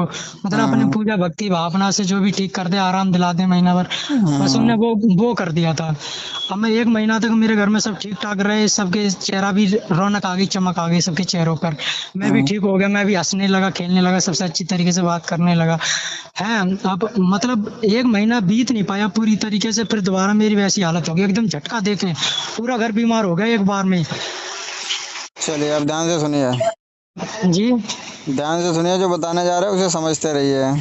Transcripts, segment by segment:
को, मतलब अपने हम्म। पूजा भक्ति भावना से जो भी ठीक कर दे, आराम दिला दे महीना भर। बस उनने हम्म। वो कर दिया था। अब मैं 1 महीना तक मेरे घर में सब ठीक-ठाक रहे, सबके चेहरा भी रौनक आ गई, चमक आ गई सबके चेहरों पर। मैं भी हम्म। ठीक हो गया, मैं भी हँसने लगा, खेलने लगा, सबसे अच्छी तरीके से बात करने लगा। हैं, अब मतलब 1 महीना बीत नहीं पाया पूरी तरीके से, फिर दोबारा मेरी वैसी हालत हो गई, एकदम झटका देके पूरा घर बीमार हो गया एक बार में। चलिए अब ध्यान से सुनिए। जी, ध्यान से सुनिए, जो बताने जा रहे हैं उसे समझते रहिए।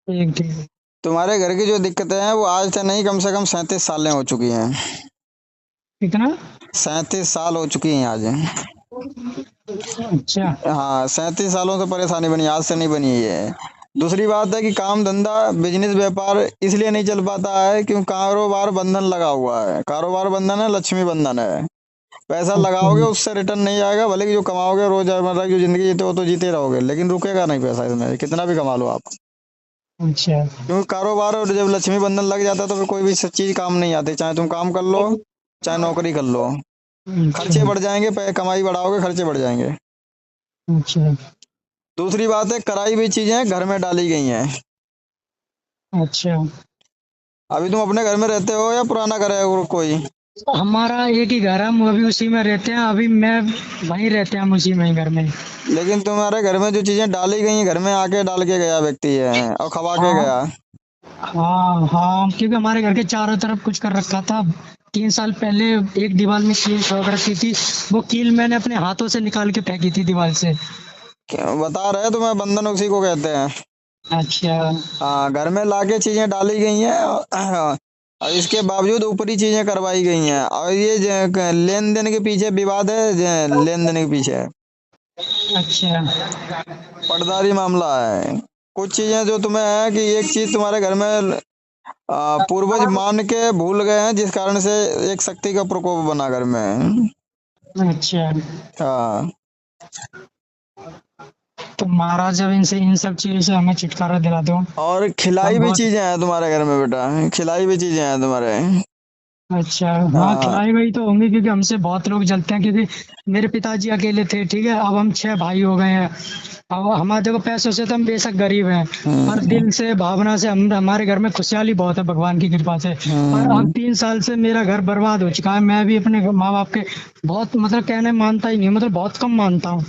ठीक, ठीक। तुम्हारे घर की जो दिक्कतें हैं वो आज से नहीं, कम से कम 37 सालें हो चुकी हैं। कितना? 37 साल हो चुकी हैं आज। अच्छा। हाँ, 37 सालों से परेशानी बनी, आज से नहीं बनी है ये। दूसरी बात है कि काम धंधा बिजनेस व्यापार इसलिए नहीं चल पाता है क्योंकि कारोबार बंधन लगा हुआ है। कारोबार बंधन है, लक्ष्मी बंधन है। पैसा अच्छा। लगाओगे उससे रिटर्न नहीं आएगा, भले कि जो कमाओगे रोजमर्रा की जो जिंदगी जीते हो तो जीते रहोगे, लेकिन रुकेगा नहीं पैसा इसमें, कितना भी कमा लो आप। अच्छा। क्योंकि कारोबार और जब लक्ष्मी बंधन लग जाता है तो फिर कोई भी चीज काम नहीं आती, चाहे तुम काम कर लो चाहे नौकरी कर लो। खर्चे अच्छा। बढ़ जाएंगे, कमाई बढ़ाओगे खर्चे बढ़ जाएंगे। अच्छा। दूसरी बात है, कराई हुई चीजें घर में डाली गई हैं। अच्छा। अभी तुम अपने घर में रहते हो या पुराना घर है और कोई? हमारा एक ही घर है, हम अभी उसी में रहते हैं, अभी मैं वहीं रहते हैं, हम उसी में ही घर में। लेकिन तुम्हारे घर में जो चीजें डाली गई हैं, घर में आके डाल के गया व्यक्ति है और खवा के हाँ, गया। हाँ, हाँ, क्योंकि हमारे घर के चारों तरफ कुछ कर रखा था। 3 साल पहले एक दीवार में कील ठोक रखी थी, वो कील मैंने अपने हाथों से निकाल के फेंकी थी दीवार से। क्यों बता रहे तुम्हें, बंधन उसी को कहते हैं। अच्छा। हाँ, घर में लाके चीजें डाली गई हैं और इसके बावजूद ऊपरी चीजें करवाई गई हैं, और ये लेन देन के पीछे विवाद है, लेन देन के पीछे अच्छा। पटदारी मामला है। कुछ चीजें जो तुम्हें है कि एक चीज तुम्हारे घर में पूर्वज मान के भूल गए हैं, जिस कारण से एक शक्ति का प्रकोप बना घर में। अच्छा। हाँ। तो महाराज जब इनसे इन सब चीजों से हमें छुटकारा दिला दो, और खिलाई हम भी बहुत। चीजें हैं तुम्हारे घर में बेटा, खिलाई भी चीजें हैं तुम्हारे। अच्छा, हाँ, हाँ। खिलाई हुई तो होंगी, क्योंकि हमसे बहुत लोग जलते हैं, क्योंकि मेरे पिताजी अकेले थे, ठीक है, अब हम 6 भाई हो गए हैं। अब हमारे देखो, पैसों से तो हम बेशक गरीब हैं, पर हम्म। दिल से भावना से हम, हमारे घर में खुशहाली बहुत है भगवान की कृपा से। पर अब हम्म। 3 साल से मेरा घर बर्बाद हो चुका है, मैं भी अपने माँ बाप के बहुत, मतलब कहने मानता ही नहीं, मतलब बहुत कम मानता हूँ,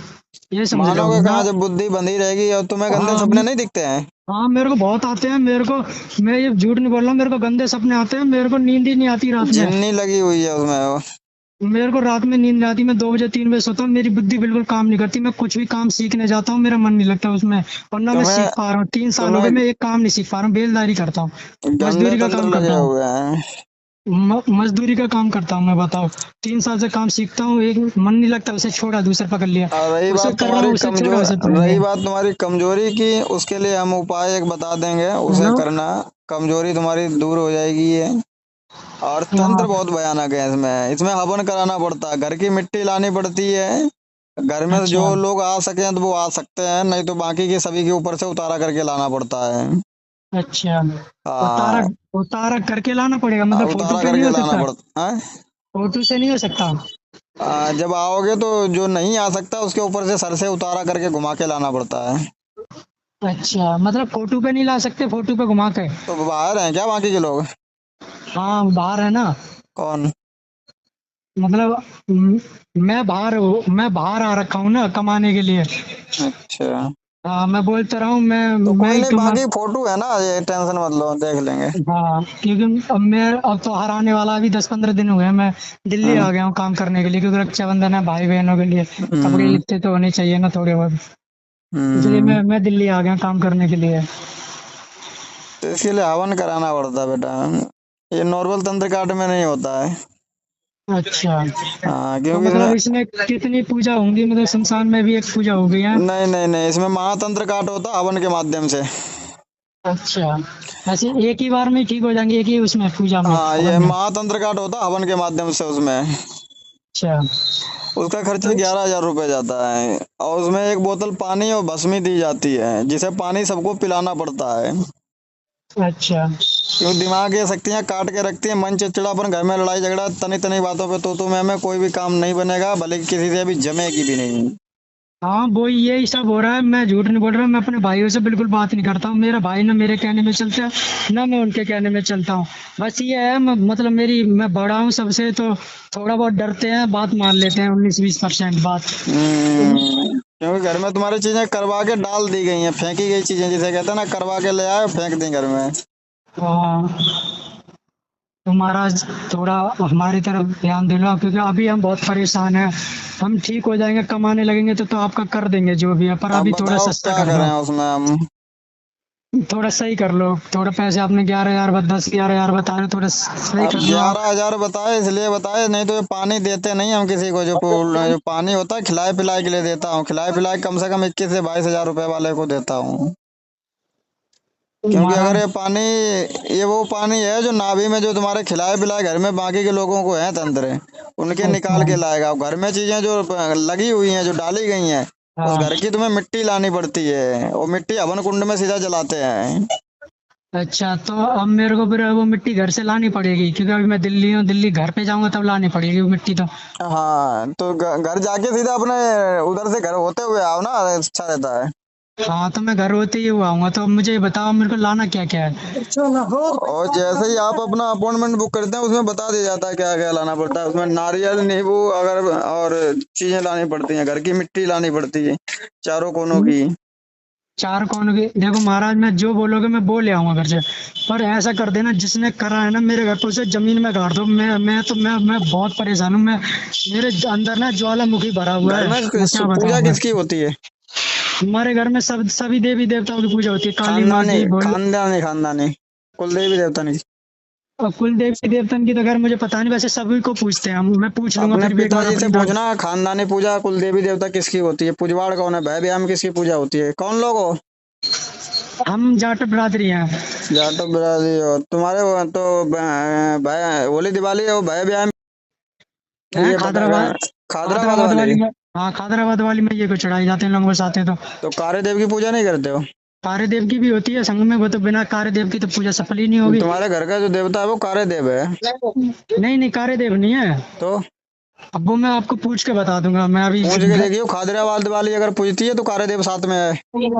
ये समझ लो मानोगे ना। कहाँ जब बुद्धि बंधी रहेगी, और तुम्हें गंदे हाँ, सपने नहीं दिखते हैं? हाँ, मेरे को बहुत आते हैं, मेरे को, मैं ये झूठ नहीं बोल रहा, मेरे को गंदे सपने आते हैं, मेरे को नींद ही नहीं आती रात में। झिन्नी लगी हुई है उसमें। मेरे को रात में नींद नहीं आती, मैं 2 बजे 3 बजे सोता हूँ, मेरी बुद्धि बिल्कुल काम नहीं करती, मैं कुछ भी काम सीखने जाता हूँ, मेरा मन नहीं लगता उसमें, और ना मैं तुम्हें सीख पा रहा हूँ। 3 साल हो गए, तुम्हें मैं एक काम नहीं सीख पा रहा हूँ, बेलदारी करता हूँ, गंदे मजदूरी का तंत्र काम लगे करता हूँ। हुए हैं। मजदूरी का काम करता हूँ मैं, बताओ। 3 साल से काम सीखता हूँ, एक मन नहीं लगता, उसे छोड़ा, दूसरा पकड़ लिया, और उसे कर रहा हूँ, उसे छोड़ा, उसे पकड़ रही लिया। बात तुम्हारी कमजोरी की, उसके लिए हम उपाय एक बता देंगे, है उसे ना? करना। कमजोरी तुम्हारी दूर हो जाएगी ये। और तंत्र हाँ, बहुत भयानक है इसमें, इसमें हवन कराना पड़ता है, घर की मिट्टी लानी पड़ती है। घर में जो अच्छा। लोग आ सके तो वो आ सकते हैं, नहीं तो बाकी के सभी के ऊपर से उतारा करके लाना पड़ता है। अच्छा। उतारा, हाँ। उतारा करके लाना पड़ेगा, मतलब फोटो उतारा पे नहीं करके हो लाना सकता? पड़ता है। फोटो से नहीं हो सकता? जब आओगे तो जो नहीं आ सकता उसके ऊपर से सर से उतारा करके घुमा के लाना पड़ता है। अच्छा, मतलब फोटो पे नहीं ला सकते, फोटो पे घुमा के? तो बाहर हैं क्या बाकी के लोग? हाँ, बाहर है ना। कौन? मतलब मैं बाहर आ रखा हूँ ना कमाने के लिए। अच्छा। हाँ, मैं बोलता रहा हूँ, तो मैं कोई ही नहीं, कमा। बाकी फोटो है ना, ये टेंशन मत लो, देख लेंगे। हाँ, क्योंकि अब तो हर आने वाला, अभी 10-15 दिन हुए हैं, मैं दिल्ली हम्म। आ गया हूँ काम करने के लिए, क्योंकि रक्षाबंधन है, भाई बहनों के लिए कपड़े हम्म। लित्ते तो होने चाहिए ना थोड़े बहुत। इसलिए हम्म। मैं दिल्ली आ गया काम करने के लिए। तो इसके लिए हवन कराना पड़ता है बेटा, ये नॉर्मल तंत्र काट में नहीं होता है। अच्छा, हाँ, तो क्योंकि मतलब इसमें इसमें कितनी पूजा होंगी, मतलब शमशान में भी एक पूजा हो गई है? नहीं नहीं नहीं, इसमें महातंत्र काट होता है हवन के माध्यम से। अच्छा, वैसे एक ही बार में ठीक हो जाएंगे, एक ही उसमें पूजा में, हाँ, हवन ये में? महातंत्र काट होता है हवन के माध्यम से उसमें। अच्छा। उसका खर्चा तो 11,000 रुपये जाता है, और उसमें एक बोतल पानी और भस्मी दी जाती है, जिसे पानी सबको पिलाना पड़ता है। अच्छा। क्यों, दिमाग ये शक्तियाँ काट के रखती है, मन चिड़चिड़ापन, घर में लड़ाई झगड़ा, तनी तनी बातों पे तो में कोई भी काम नहीं बनेगा, भले कि किसी से भी जमेगी भी नहीं। हाँ वो यही सब हो रहा है। मैं झूठ नहीं बोल रहा हूँ, मैं अपने भाइयों से बिल्कुल बात नहीं करता हूँ। मेरा भाई ना मेरे कहने में चलता है ना मैं उनके कहने में चलता हूँ। बस ये है मतलब मेरी मैं बड़ा हूँ सबसे, तो थोड़ा बहुत डरते हैं, बात मान लेते हैं 19-20% बात। क्योंकि घर में तुम्हारी चीजें करवा के डाल दी गई हैं, फेंकी गई चीजें जिसे कहते हैं ना, करवा के ले आए फेंक दी घर में। हाँ, तो महाराज थोड़ा हमारी तरफ ध्यान दिलाओ, क्योंकि अभी हम बहुत परेशान हैं। हम ठीक हो जाएंगे, कमाने लगेंगे तो आपका कर देंगे जो भी है, पर अब अभी थोड़ा बताओ सस्ता क्या कर करें दो। उसमें हम। थोड़ा सही कर लो, थोड़ा पैसे आपने 11,000 10-11,000 बता रहे, थोड़ा सही अब कर लो आप। 11,000 बताए इसलिए बताए, नहीं तो ये पानी देते नहीं हम किसी को। जो पानी होता है खिलाए पिलाए के लिए देता हूँ, खिलाए पिलाए कम से कम 21 से 22 हजार रुपए वाले को देता हूँ। क्योंकि अगर महाराज, ये पानी, ये वो पानी है जो नाभि में जो तुम्हारे खिलाए पिलाए घर में बाकी के लोगों को है तंत्र, उनके निकाल अच्छा, के लाएगा। अब घर में चीजें जो लगी हुई हैं, जो डाली गई हैं, उस हाँ, घर की तुम्हें मिट्टी लानी पड़ती है, वो मिट्टी हवन कुंड में सीधा जलाते हैं। अच्छा, तो अब मेरे को फिर वो मिट्टी घर से लानी पड़ेगी, क्योंकि अभी मैं दिल्ली हूँ, दिल्ली घर पे जाऊंगा तब लानी पड़ेगी वो मिट्टी तो। हाँ तो घर जाके सीधा अपने उधर से घर होते हुए आओ ना, अच्छा रहता है। हाँ, तो मैं घर होते ही हुआ आऊंगा, तो अब मुझे ये बताओ मेरे को लाना क्या क्या है। और जैसे ही आप अपना अपॉइंटमेंट बुक करते हैं उसमें बता दिया जाता है क्या क्या लाना पड़ता है। उसमें नारियल नींबू अगर और चीजें लानी पड़ती हैं, घर की मिट्टी लानी पड़ती है चारों कोनों की। 4 कौन के देखो महाराज, मैं जो बोलोगे मैं वो ले आऊंगा घर से। पर ऐसा कर देना, जिसने करा है ना मेरे घर पे उसे जमीन में गाड़ दो। मैं बहुत परेशान हूँ। मैं मेरे अंदर ना ज्वालामुखी भरा हुआ घर है। में मैं क्या पूजा बताऊं मैं। किसकी होती है? हमारे घर में सभी देवी देवताओं की पूजा होती है, काली माँ खानदानी की, भोले। खानदानी खानदानी कुल देवी देवता नहीं। और कुल देवी देवतन की तो खैर मुझे पता नहीं, वैसे सभी को पूछते हैं हम। मैं पूछ लूंगा अपने फिर भी एक बार पिताजी से अपनी दादी। पूछना खानदानी पूजा कुल देवी देवता किसकी होती है, पुजवाड़ कौन है, भय ब्याम किसकी पूजा होती है, कौन लोग हो? हम जाट बिरादरी हैं। जाटो बिरादरी हो तुम्हारे तो भाई होली दिवाली हो भय ब्याम हैं ये पता खादराबाद। खादराबाद खादराबाद वाले। वाली में, हाँ खादराबाद वाली में ये को चढ़ाई जाते हैं लोग बस आते हैं तो। तो कार्य देव की पूजा नहीं करते हो? कार्य देव की भी होती है संग में, वो तो बिना कार्य देव की तो पूजा सफल ही नहीं होगी। तुम्हारे घर का जो देवता है वो कार्य देव है। नहीं नहीं, कार्य देव नहीं है। तो अब वो मैं आपको पूछ के बता दूंगा, मैं अभी पूछ के देखियो, खादराबाद वाली अगर पूजती है तो कार्य देव साथ में है।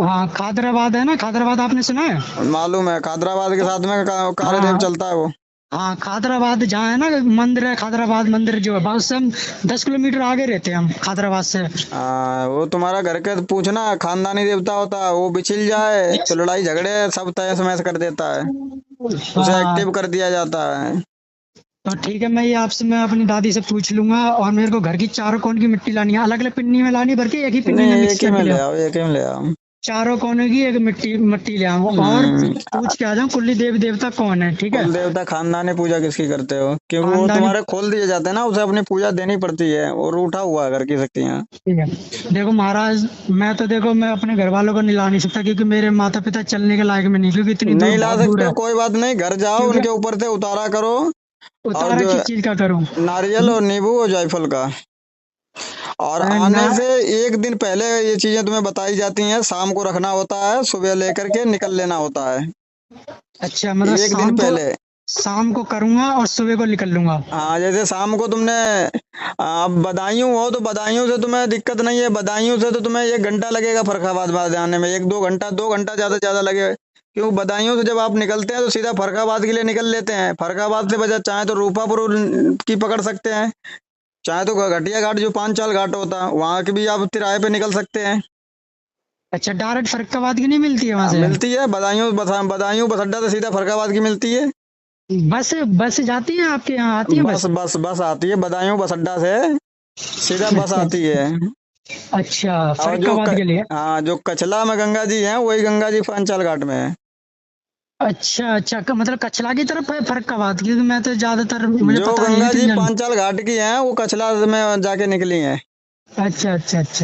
हाँ खादराबाद है ना, खादराबाद आपने सुना है। मालूम है, खादराबाद के साथ में कार्य देव हाँ चलता है वो। हाँ, खादराबाद जहाँ है ना मंदिर है, खादराबाद मंदिर जो है, बस हम 10 किलोमीटर आगे रहते हैं हम खादराबाद से। वो तुम्हारा घर के पूछना, खानदानी देवता होता है, वो बिछिल जाए तो लड़ाई झगड़े सब तहस महस कर देता है, उसे हाँ, एक्टिव कर दिया जाता है। तो ठीक है, मैं ये आपसे मैं अपनी दादी से पूछ लूंगा। और मेरे को घर की 4 कोण की मिट्टी लानी है, अलग अलग पिन्नी में लानी भर के एक ही पिन्नी नहीं में मिक्स एक ही में करके ले ले आओ। आओ, एक ही में ले आओ। 4 कोनों की एक मिट्टी मिट्टी ले आऊं, और हम्म, पूछ के आ जाऊं कुल्ली देवी देवता कौन है, ठीक है। कुल देवता खानदानी पूजा किसकी करते हो? क्योंकि वो खानदानी, तुम्हारे खोल दिए जाते हैं ना, उसे अपनी पूजा देनी पड़ती है, वो रूठा हुआ है घर की शक्तियाँ। ठीक है। देखो महाराज, मैं तो देखो मैं अपने घर वालों को नहीं ला नहीं सकता, क्योंकि मेरे माता पिता चलने के लायक में नहीं, क्योंकि इतनी दूर नहीं ला बहुत दूर सकते है। हो कोई बात नहीं, घर जाओ क्योंकि उनके ऊपर से उतारा करो। और उतारा जो किस चीज का करूं। नारियल और नींबू और जायफल का। और ना, आने से एक दिन पहले ये चीजें तुम्हें बताई जाती हैं, शाम को रखना होता है, सुबह लेकर के निकल लेना होता है। अच्छा मतलब एक दिन पहले। शाम को करूंगा और सुबह को निकल लूंगा। हाँ जैसे शाम को तुमने अब बदायूं हो तो बदायूं से तुम्हें दिक्कत नहीं है, बदायूं से तो तुम्हें 1 घंटा लगेगा फर्रुखाबाद बाद आने में, 1-2 घंटा, 2 घंटा ज्यादा से ज्यादा लगेगा। क्यों बदायूं से जब आप निकलते हैं तो सीधा फर्रुखाबाद के लिए निकल लेते हैं, फर्रुखाबाद से बजा चाहे तो रूपापुर की पकड़ सकते हैं, चाहे तो घटिया घाट जो पांचाल घाट होता है वहां के भी आप किराए पे निकल सकते हैं। अच्छा, डायरेक्ट फर्रुखाबाद की नहीं मिलती है वहां से। मिलती है बदायूं बस अड्डा से सीधा फर्रुखाबाद की मिलती है। बस बस जाती है आपके यहाँ, आती है बस बस। बस बस आती है बदायूं बस अड्डा से, सीधा बस अच्छा आती है। अच्छा, और जो फर्रुखाबाद के लिए। हाँ जो कचला में गंगा जी हैं वही गंगा जी पांचाल घाट में है। अच्छा अच्छा, मतलब कचला की तरफ है फर्रुखाबाद, क्योंकि मैं तो ज्यादातर मुझे जो पता नहीं है गंगा जी इतनी जान। पांचाल घाट की हैं वो कचला में जाके निकली हैं। अच्छा अच्छा अच्छा।